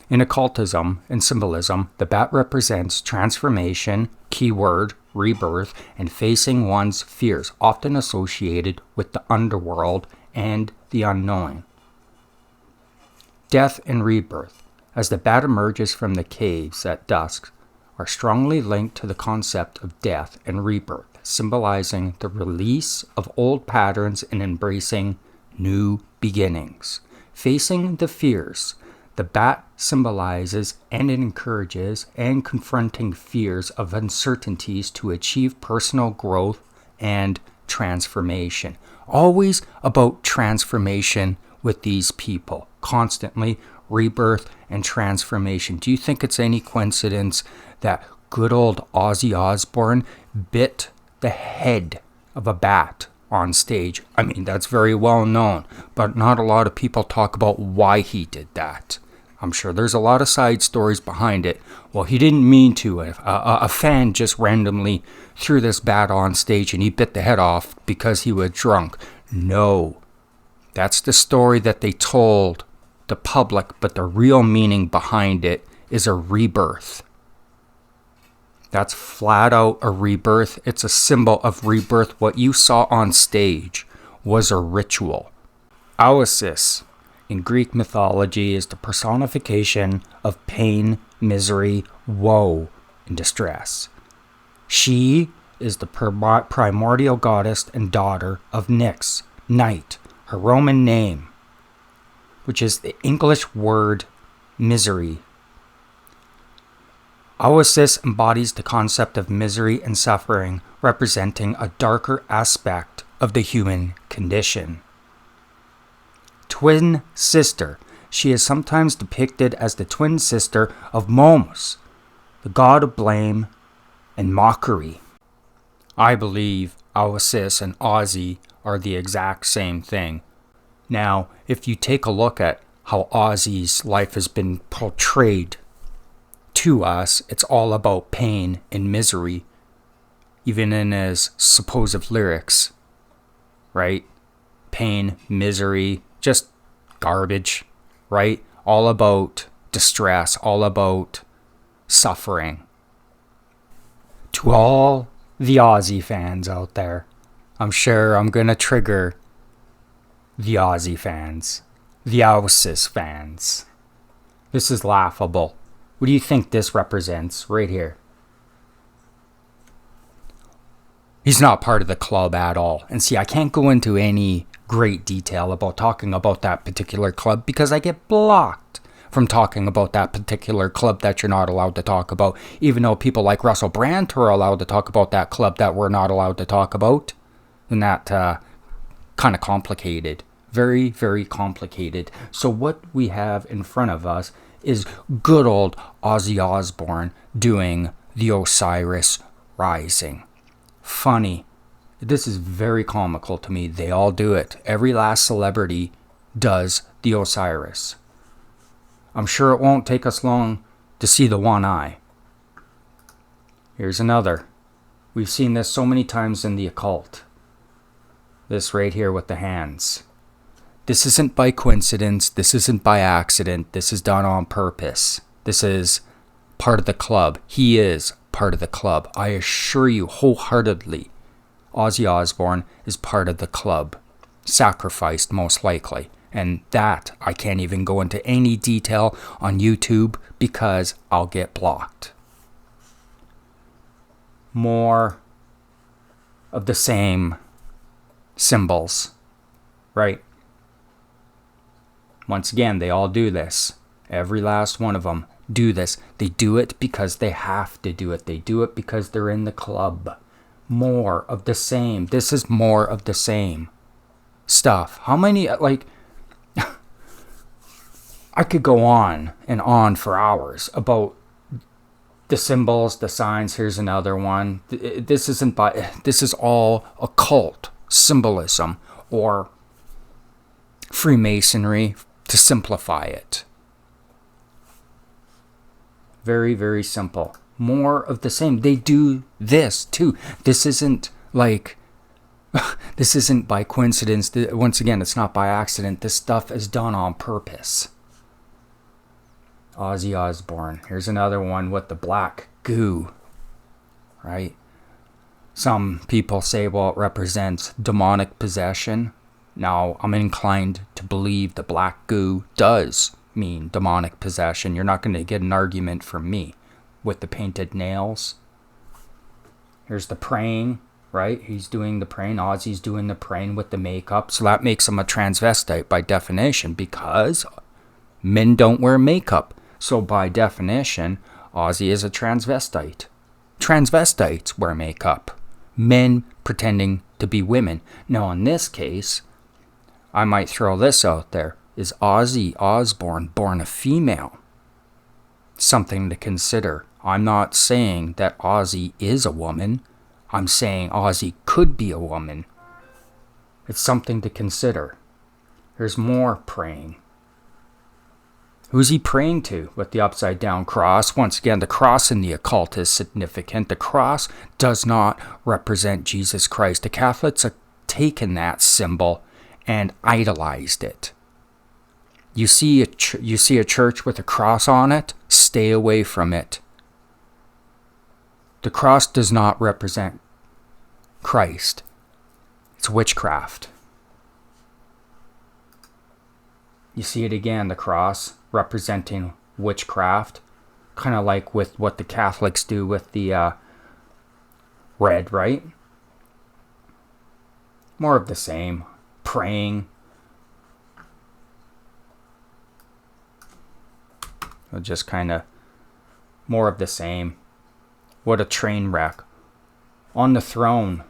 In occultism and symbolism, the bat represents transformation, keyword, rebirth, and facing one's fears, often associated with the underworld and the unknown. Death and rebirth, as the bat emerges from the caves at dusk, are strongly linked to the concept of death and rebirth, symbolizing the release of old patterns and embracing new beginnings. Facing the fears, the bat symbolizes and encourages and confronting fears of uncertainties to achieve personal growth and transformation. Always about transformation with these people. Constantly rebirth and transformation. Do you think it's any coincidence that good old Ozzy Osbourne bit the head of a bat on stage? I mean, that's very well known, but not a lot of people talk about why he did that. I'm sure there's a lot of side stories behind it. Well, he didn't mean to. A fan just randomly threw this bat on stage and he bit the head off because he was drunk. No, that's the story that they told the public, but the real meaning behind it is a rebirth. That's flat out a rebirth. It's a symbol of rebirth. What you saw on stage was a ritual. Oasis in Greek mythology is the personification of pain, misery, woe, and distress. She is the primordial goddess and daughter of Nyx, night, her Roman name, which is the English word misery. Oasis embodies the concept of misery and suffering, representing a darker aspect of the human condition. Twin sister. She is sometimes depicted as the twin sister of Momus, the god of blame and mockery. I believe Oasis and Ozzy are the exact same thing. Now, if you take a look at how Ozzy's life has been portrayed to us, it's all about pain and misery, even in his supposed lyrics, right? Pain, misery, just garbage, right? All about distress, all about suffering. To all the Ozzy fans out there, I'm sure I'm going to trigger the Ozzy fans, the Oasis fans. This is laughable. What do you think this represents right here? He's not part of the club at all. And see, I can't go into any great detail about talking about that particular club because I get blocked from talking about that particular club that you're not allowed to talk about, even though people like Russell Brand are allowed to talk about that club that we're not allowed to talk about. And that kind of complicated. Very, very complicated. So what we have in front of us is good old Ozzy Osbourne doing the Osiris Rising. Funny. This is very comical to me. They all do it. Every last celebrity does the Osiris. I'm sure it won't take us long to see the one eye. Here's another. We've seen this so many times in the occult. This right here with the hands. This isn't by coincidence. This isn't by accident. This is done on purpose. This is part of the club. He is part of the club. I assure you wholeheartedly, Ozzy Osbourne is part of the club. Sacrificed, most likely. And that, I can't even go into any detail on YouTube because I'll get blocked. More of the same symbols, right? Once again, they all do this. Every last one of them do this. They do it because they have to do it. They do it because they're in the club. More of the same. This is more of the same stuff. How many, like, I could go on and on for hours about the symbols, the signs. Here's another one. This is all occult symbolism or Freemasonry, to simplify it. Very, very simple. More of the same. They do this too. This isn't like, this isn't by coincidence. Once again, it's not by accident. This stuff is done on purpose. Ozzy Osbourne. Here's another one with the black goo, right? Some people say, well, it represents demonic possession. Now, I'm inclined to believe the black goo does mean demonic possession. You're not going to get an argument from me with the painted nails. Here's the praying, right? He's doing the praying. Ozzy's doing the praying with the makeup. So that makes him a transvestite by definition, because men don't wear makeup. So by definition, Ozzy is a transvestite. Transvestites wear makeup. Men pretending to be women. Now, in this case, I might throw this out there. Is Ozzy Osbourne born a female? Something to consider. I'm not saying that Ozzy is a woman. I'm saying Ozzy could be a woman. It's something to consider. There's more praying. Who's he praying to with the upside down cross? Once again, the cross in the occult is significant. The cross does not represent Jesus Christ. The Catholics have taken that symbol and idolized it. You see a church with a cross on it, stay away from it. The cross does not represent Christ. It's witchcraft. You see it again, the cross representing witchcraft, kind of like with what the Catholics do with the red, right? More of the same. Praying. Just kind of more of the same. What a train wreck. On the throne.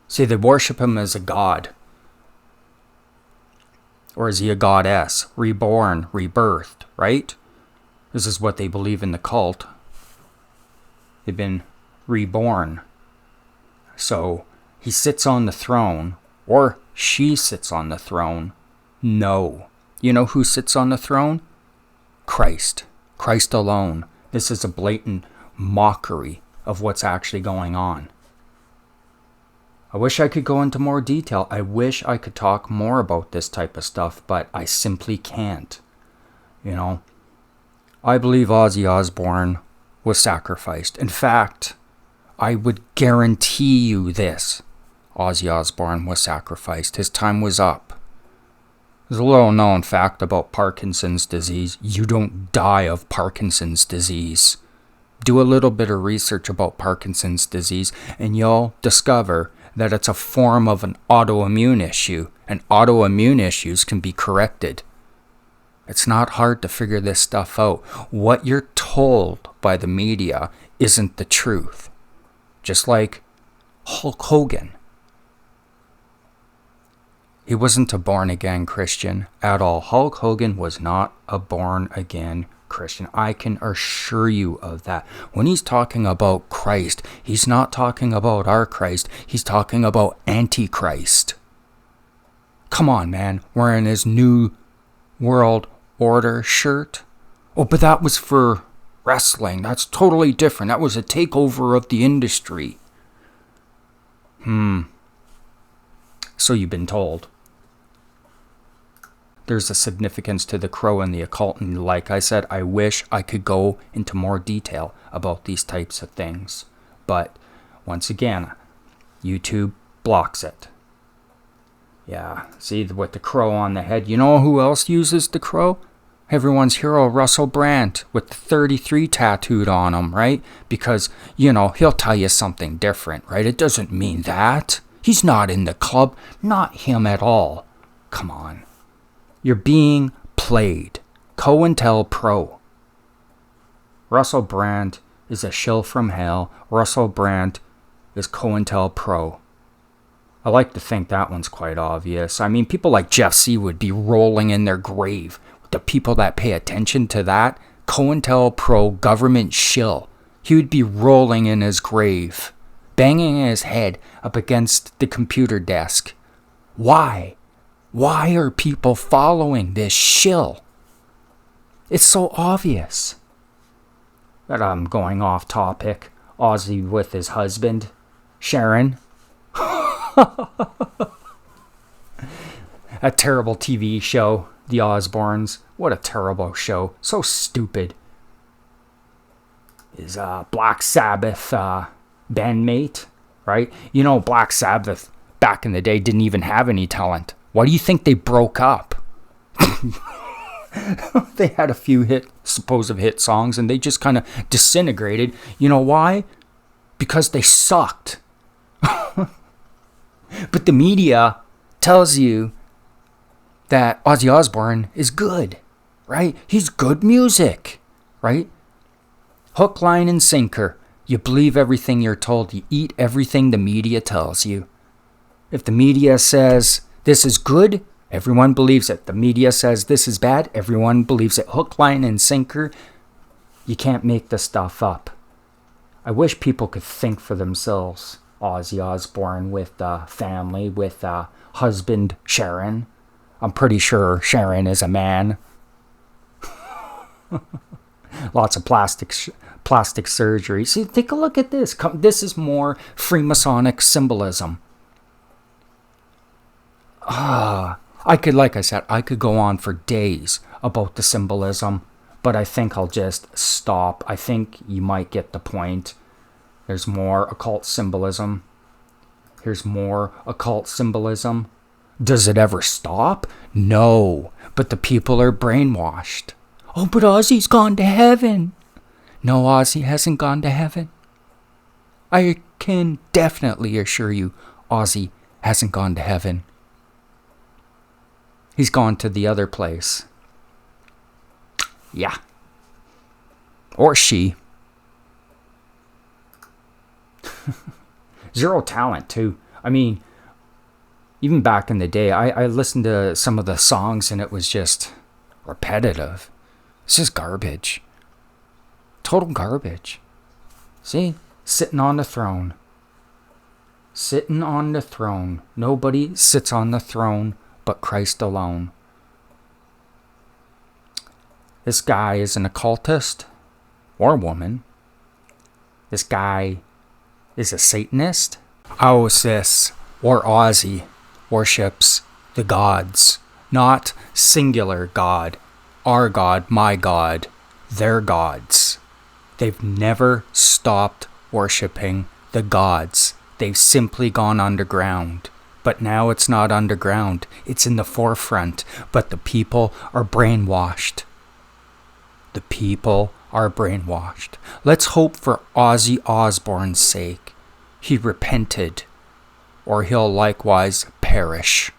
See, they worship him as a god. Or is he a goddess? Reborn, rebirthed, right? This is what they believe in the cult. They've been reborn. So he sits on the throne, or she sits on the throne. No. You know who sits on the throne? Christ. Christ alone. This is a blatant mockery of what's actually going on. I wish I could go into more detail. I wish I could talk more about this type of stuff, but I simply can't. You know, I believe Ozzy Osbourne was sacrificed. In fact, I would guarantee you this. Ozzy Osbourne was sacrificed. His time was up. There's a little known fact about Parkinson's disease. You don't die of Parkinson's disease. Do a little bit of research about Parkinson's disease and you'll discover that it's a form of an autoimmune issue, and autoimmune issues can be corrected. It's not hard to figure this stuff out. What you're told by the media isn't the truth. Just like Hulk Hogan. He wasn't a born-again Christian at all. Hulk Hogan was not a born-again Christian. I can assure you of that. When he's talking about Christ, he's not talking about our Christ. He's talking about Antichrist. Come on, man. Wearing his New World Order shirt. Oh, but that was for wrestling. That's totally different. That was a takeover of the industry. So you've been told. There's a significance to the crow and the occult, and like I said, I wish I could go into more detail about these types of things. But once again, YouTube blocks it. Yeah, see with the crow on the head. You know who else uses the crow? Everyone's hero, Russell Brand, with the 33 tattooed on him, right? Because, you know, he'll tell you something different, right? It doesn't mean that. He's not in the club. Not him at all. Come on. You're being played. COINTELPRO. Russell Brand is a shill from hell. Russell Brand is COINTELPRO. I like to think that one's quite obvious. I mean, people like Jeff C. would be rolling in their grave. The people that pay attention to that, COINTELPRO government shill. He would be rolling in his grave, banging his head up against the computer desk. Why? Why are people following this shill? It's so obvious. But I'm going off topic. Ozzy with his husband, Sharon. A terrible TV show, The Osbournes. What a terrible show. So stupid. His Black Sabbath bandmate, right? You know, Black Sabbath back in the day didn't even have any talent. Why do you think they broke up? They had a few supposed hit songs, and they just kind of disintegrated. You know why? Because they sucked. But the media tells you that Ozzy Osbourne is good, right? He's good music, right? Hook, line, and sinker. You believe everything you're told. You eat everything the media tells you. If the media says this is good, everyone believes it. The media says this is bad, everyone believes it. Hook, line, and sinker. You can't make this stuff up. I wish people could think for themselves. Ozzy Osbourne with family, with husband Sharon. I'm pretty sure Sharon is a man. Lots of plastic surgery. See, take a look at this. This is more Freemasonic symbolism. I could go on for days about the symbolism, but I think I'll just stop. I think you might get the point. There's more occult symbolism. Here's more occult symbolism. Does it ever stop? No, but the people are brainwashed. Oh, but Ozzy's gone to heaven. No, Ozzy hasn't gone to heaven. I can definitely assure you, Ozzy hasn't gone to heaven. He's gone to the other place. Yeah. Or she. Zero talent, too. I mean, even back in the day, I listened to some of the songs and it was just repetitive. It's just garbage. Total garbage. See? Sitting on the throne. Sitting on the throne. Nobody sits on the throne but Christ alone. This guy is an occultist or woman. This guy is a Satanist. Oasis or Ozzy worships the gods, not singular God, our God, my God, their gods. They've never stopped worshipping the gods. They've simply gone underground. But now it's not underground. It's in the forefront. But the people are brainwashed. The people are brainwashed. Let's hope for Ozzy Osbourne's sake he repented, or he'll likewise perish.